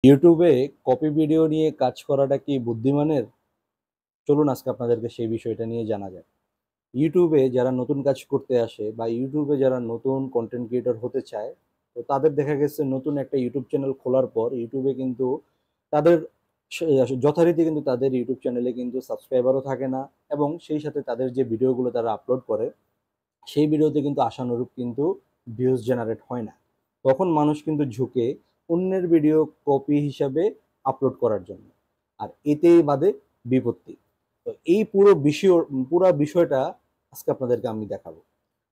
ইউটিউবে copy video নিয়ে কাজ করাটা কি বুদ্ধিমানের? চলুন আজকে আপনাদেরকে সেই বিষয়টা নিয়ে জানা যাক। ইউটিউবে যারা নতুন কাজ করতে আসে বা ইউটিউবে যারা নতুন কন্টেন্ট ক্রিয়েটর হতে চায়, তো তাদের দেখা গেছে নতুন একটা ইউটিউব চ্যানেল খোলার পর ইউটিউবে কিন্তু তাদের যথারীতি কিন্তু তাদের ইউটিউব চ্যানেলে কিন্তু সাবস্ক্রাইবারও থাকে না, এবং সেই সাথে তাদের যে ভিডিওগুলো তারা আপলোড করে সেই ভিডিওতে কিন্তু আশানুরূপ কিন্তু ভিউজ জেনারেট হয় না। তখন মানুষ কিন্তু ঝুঁকে অন্যের ভিডিও কপি হিসাবে আপলোড করার জন্য। আর এতেই বাদে বিপত্তি। তো এই পুরো বিষয়টা আজকে আপনাদেরকে আমি দেখাবো,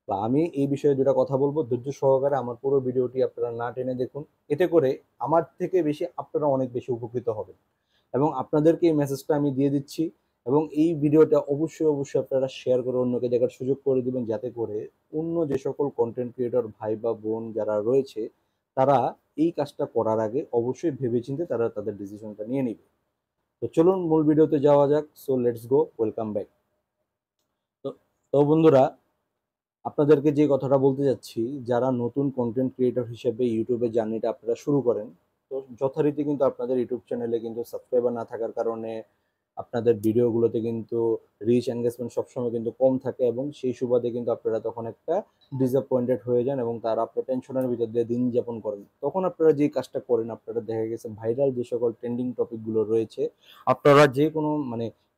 বা আমি এই বিষয়ে দুটা কথা বলবো। ধৈর্য সহকারে আমার পুরো ভিডিওটি আপনারা না টেনে দেখুন। এতে করে আমার থেকে বেশি আপনারা অনেক বেশি উপকৃত হবেন, এবং আপনাদেরকে এই মেসেজটা আমি দিয়ে দিচ্ছি। এবং এই ভিডিওটা অবশ্যই অবশ্যই আপনারা শেয়ার করে অন্যকে দেখার সুযোগ করে দিবেন, যাতে করে অন্য যে সকল কন্টেন্ট ক্রিয়েটর ভাই বা বোন যারা রয়েছে তারা এই কাজটা করার আগে অবশ্যই ভেবেচিন্তে তারা তাদের ডিসিশনটা নিয়ে নিবে। তো চলুন মূল ভিডিওতে যাওয়া যাক। So let's go, welcome back. তো তো বন্ধুরা, আপনাদেরকে যে কথাটা বলতে যাচ্ছি, যারা নতুন কন্টেন্ট ক্রিয়েটর হিসেবে ইউটিউবে জার্নিটা আপনারা শুরু করেন, তো যথারীতি কিন্তু আপনাদের ইউটিউব চ্যানেলে কিন্তু সাবস্ক্রাইবার না থাকার কারণে আপনাদের ভিডিওগুলোতে কিন্তু রিচ এনগেজমেন্ট সবসময় কিন্তু কম থাকে, এবং সেই সুবাদে কিন্তু আপনারা তখন একটা ডিসঅ্যাপয়েন্টেড হয়ে যান এবং তার আপনার টেনশনের ভিতর দিয়ে দিন যাপন করেন। তখন আপনারা যে কাজটা করেন, আপনারা দেখা গেছে ভাইরাল যে সকল ট্রেন্ডিং টপিকগুলো রয়েছে, আপনারা যে কোনো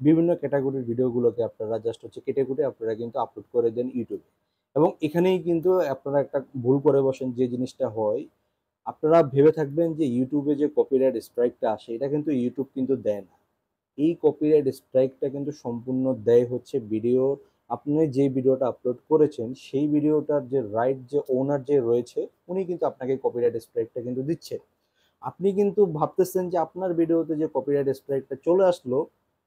বিভিন্ন ক্যাটাগরির ভিডিওগুলোকে আপনারা জাস্ট হচ্ছে কেটে কুটে আপনারা কিন্তু আপলোড করে দেন ইউটিউবে। এবং এখানেই কিন্তু আপনারা একটা ভুল করে বসেন, যে জিনিসটা হয়, আপনারা ভেবে থাকবেন যে ইউটিউবে যে কপিরাইট স্ট্রাইকটা আসে এটা কিন্তু ইউটিউব কিন্তু দেয় না। এই কপিরাইট স্ট্রাইকটা কিন্তু সম্পূর্ণ দেয় হচ্ছে ভিডিও, আপনি যে ভিডিওটা আপলোড করেছেন সেই ভিডিওটার যে রাইট যে ওনার যে রয়েছে উনি কিন্তু আপনাকে কপিরাইট স্ট্রাইকটা কিন্তু দিচ্ছে। আপনি কিন্তু ভাবতেছেন যে আপনার ভিডিওতে যে কপিরাইট স্ট্রাইকটা চলে আসলো,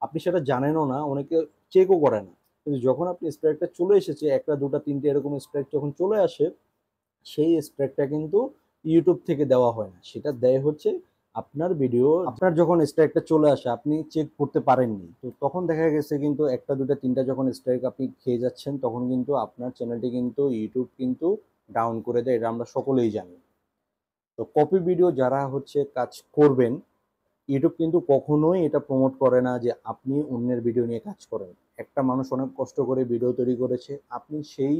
আপনি সেটা জানেনও না, অনেকে চেকও করে না। কিন্তু যখন আপনি স্ট্রাইকটা চলে এসেছে, একটা দুটা তিনটে এরকম স্ট্রাইক যখন চলে আসে, সেই স্ট্রাইকটা কিন্তু ইউটিউব থেকে দেওয়া হয় না, সেটা দেয় হচ্ছে আপনার ভিডিও। আপনার যখন স্ট্রাইকটা চলে আসে আপনি চেক করতে পারেননি, তো তখন দেখা গেছে কিন্তু একটা দুটা তিনটা যখন স্ট্রাইক আপনি খেয়ে যাচ্ছেন, তখন কিন্তু আপনার চ্যানেলটি কিন্তু ইউটিউব কিন্তু ডাউন করে দেয়, এটা আমরা সকলেই জানি। তো কপি ভিডিও যারা হচ্ছে কাজ করবেন, ইউটিউব কিন্তু কখনোই এটা প্রমোট করে না যে আপনি অন্যের ভিডিও নিয়ে কাজ করেন। একটা মানুষ অনেক কষ্ট করে ভিডিও তৈরি করেছে, আপনি সেই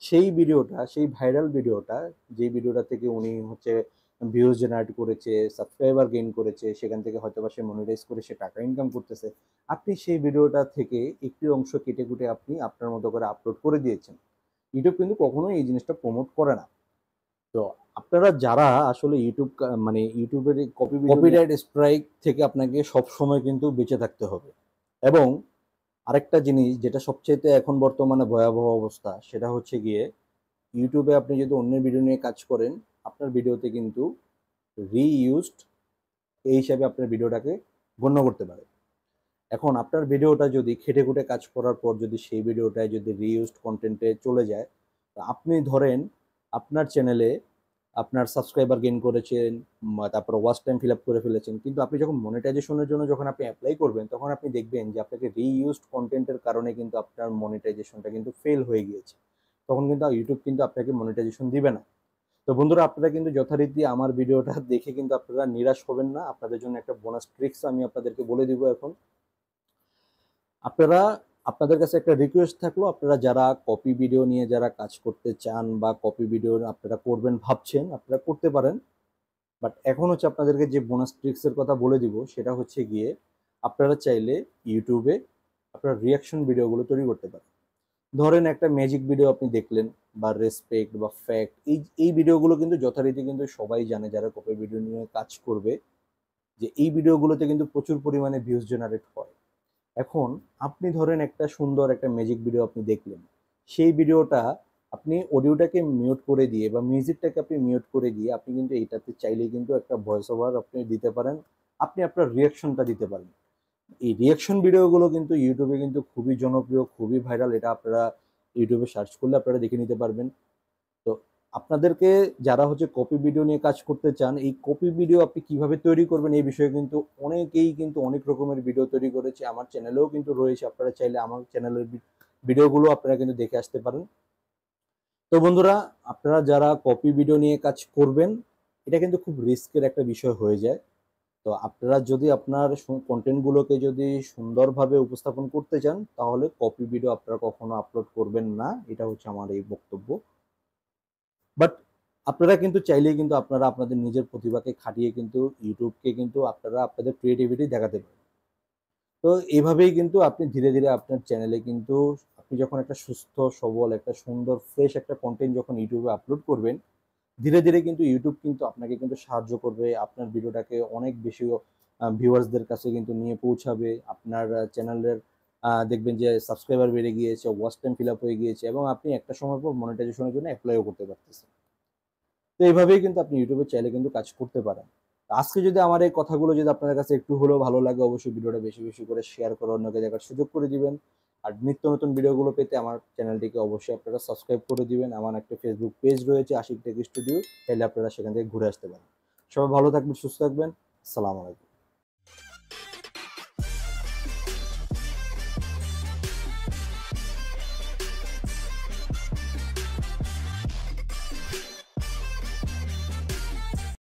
সেই ভিডিওটা, সেই ভাইরাল ভিডিওটা, যে ভিডিওটা থেকে উনি হচ্ছে ভিউজ জেনারেট করেছে, সাবস্ক্রাইবার গেইন করেছে, সেখান থেকে হয়তো বা সে মনিটাইজ করে সে টাকা ইনকাম করতেছে, আপনি সেই ভিডিওটা থেকে একটি অংশ কেটে কুটে আপনি আপনার মতো করে আপলোড করে দিয়েছেন। ইউটিউব কিন্তু কখনোই এই জিনিসটা প্রমোট করে না। তো আপনারা যারা আসলে ইউটিউবের এই কপিরাইট স্ট্রাইক থেকে আপনাকে সবসময় কিন্তু বেঁচে থাকতে হবে। এবং আরেকটা জিনিস যেটা সবচাইতে এখন বর্তমানে ভয়াবহ অবস্থা, সেটা হচ্ছে গিয়ে ইউটিউবে আপনি যদি অন্যের ভিডিও নিয়ে কাজ করেন, আপনার ভিডিওতে কিন্তু রিইউজড এই হিসাবে আপনার ভিডিওটাকে গণ্য করতে পারে। এখন আপনার ভিডিওটা যদি খেটে খুঁটে কাজ করার পর যদি সেই ভিডিওটায় যদি রিইউজড কন্টেন্টে চলে যায়, তো আপনি ধরেন আপনার চ্যানেলে আপনার সাবস্ক্রাইবার গেইন করেছেন, তারপর ওয়াচ টাইম ফিল আপ করে ফেলেছেন, কিন্তু আপনি যখন মনিটাইজেশনের জন্য যখন আপনি অ্যাপ্লাই করবেন, তখন আপনি দেখবেন যে আপনাকে রিইউজড কন্টেন্টের কারণে কিন্তু আপনার মনিটাইজেশনটা কিন্তু ফেল হয়ে গিয়েছে। তখন কিন্তু ইউটিউব কিন্তু আপনাকে মনিটাইজেশন দিবে না। তো বন্ধুরা, আপনারা কিন্তু যথারীতি আমার ভিডিওটা দেখে কিন্তু আপনারা নিরাশ হবেন না। আপনাদের জন্য একটা বোনাস ট্রিক্স আমি আপনাদেরকে বলে দিব এখন। আপনারা, আপনাদের কাছে একটা রিকোয়েস্ট থাকলো, আপনারা যারা কপি ভিডিও নিয়ে যারা কাজ করতে চান বা কপি ভিডিও আপনারা করবেন ভাবছেন, আপনারা করতে পারেন। বাট এখন হচ্ছে আপনাদেরকে যে বোনাস ট্রিক্সের কথা বলে দিব, সেটা হচ্ছে গিয়ে আপনারা চাইলে ইউটিউবে আপনারা রিয়াকশন ভিডিওগুলো তৈরি করতে পারেন। ধরেন একটা ম্যাজিক ভিডিও আপনি দেখলেন, বা রেসপেক্ট বা ফ্যাক্ট, এই ভিডিওগুলো কিন্তু যথারীতি কিন্তু সবাই জানে যারা কপি ভিডিও নিয়ে কাজ করবে, যে এই ভিডিওগুলোতে কিন্তু প্রচুর পরিমাণে ভিউজ জেনারেট হয়। এখন আপনি ধরেন একটা সুন্দর একটা ম্যাজিক ভিডিও আপনি দেখলেন, সেই ভিডিওটা আপনি অডিওটাকে মিউট করে দিয়ে বা মিউজিকটাকে আপনি মিউট করে দিয়ে আপনি কিন্তু এইটাতে চাইলেই কিন্তু একটা ভয়েস ওভার আপনি দিতে পারেন, আপনি আপনার রিয়াকশনটা দিতে পারেন। এই রিয়াকশন ভিডিওগুলো কিন্তু ইউটিউবে কিন্তু খুবই জনপ্রিয়, খুবই ভাইরাল, এটা আপনারা ইউটিউবে সার্চ করলে আপনারা দেখে নিতে পারবেন। তো আপনাদেরকে যারা হচ্ছে কপি ভিডিও নিয়ে কাজ করতে চান, এই কপি ভিডিও আপনি কিভাবে তৈরি করবেন এই বিষয়ে কিন্তু অনেকেই কিন্তু অনেক রকমের ভিডিও তৈরি করেছে, আমার চ্যানেলেও কিন্তু রয়েছে, আপনারা চাইলে আমার চ্যানেলের ভিডিওগুলো আপনারা কিন্তু দেখে আসতে পারেন। তো বন্ধুরা, আপনারা যারা কপি ভিডিও নিয়ে কাজ করবেন, এটা কিন্তু খুব রিস্কের একটা বিষয় হয়ে যায়। তো আপনারা যদি আপনার কন্টেন্টগুলোকে যদি সুন্দরভাবে উপস্থাপন করতে চান, তাহলে কপি ভিডিও আপনারা কখনো আপলোড করবেন না। এটা হচ্ছে আমার এই বক্তব্য। বাট আপনারা কিন্তু চাইলেই কিন্তু আপনারা আপনাদের নিজের প্রতিভাকে খাটিয়ে কিন্তু ইউটিউবকে কিন্তু আপনারা আপনাদের ক্রিয়েটিভিটি দেখাতে পারেন। তো এভাবেই কিন্তু আপনি ধীরে ধীরে আপনার চ্যানেলে কিন্তু আপনি যখন একটা সুস্থ সবল একটা সুন্দর ফ্রেশ একটা কন্টেন্ট যখন ইউটিউবে আপলোড করবেন, ধীরে ধীরে কিন্তু ইউটিউব কিন্তু আপনাকে কিন্তু সাহায্য করবে আপনার ভিডিওটাকে অনেক বেশি ভিউয়ার্সদের কাছে কিন্তু নিয়ে পৌঁছাবে। আপনার চ্যানেলের দেখবেন যে সাবস্ক্রাইবার বেড়ে গিয়েছে, ওয়াচ টাইম ফিল আপ হয়ে গিয়েছে এবং আপনি একটা সময় পর মনিটাইজেশনের জন্য অ্যাপ্লাইও করতে পারতেছেন। তো এইভাবেই কিন্তু আপনি ইউটিউবে চাইলে কিন্তু কাজ করতে পারেন। আজকে যদি আমার এই কথাগুলো যদি আপনার কাছে একটু হলেও ভালো লাগে, অবশ্যই ভিডিওটা বেশি বেশি করে শেয়ার করে অন্যকে দেখার সুযোগ করে দিবেন। আর নিত্য নতুন ভিডিওগুলো পেতে আমার চ্যানেলটিকে অবশ্যই আপনারা সাবস্ক্রাইব করে দিবেন। আমার একটা ফেসবুক পেজ রয়েছে আশিক টেক স্টুডিও, চাইলে আপনারা সেখান থেকে ঘুরে আসতে পারেন। সবাই ভালো থাকবেন, সুস্থ থাকবেন। আসসালামু আলাইকুম।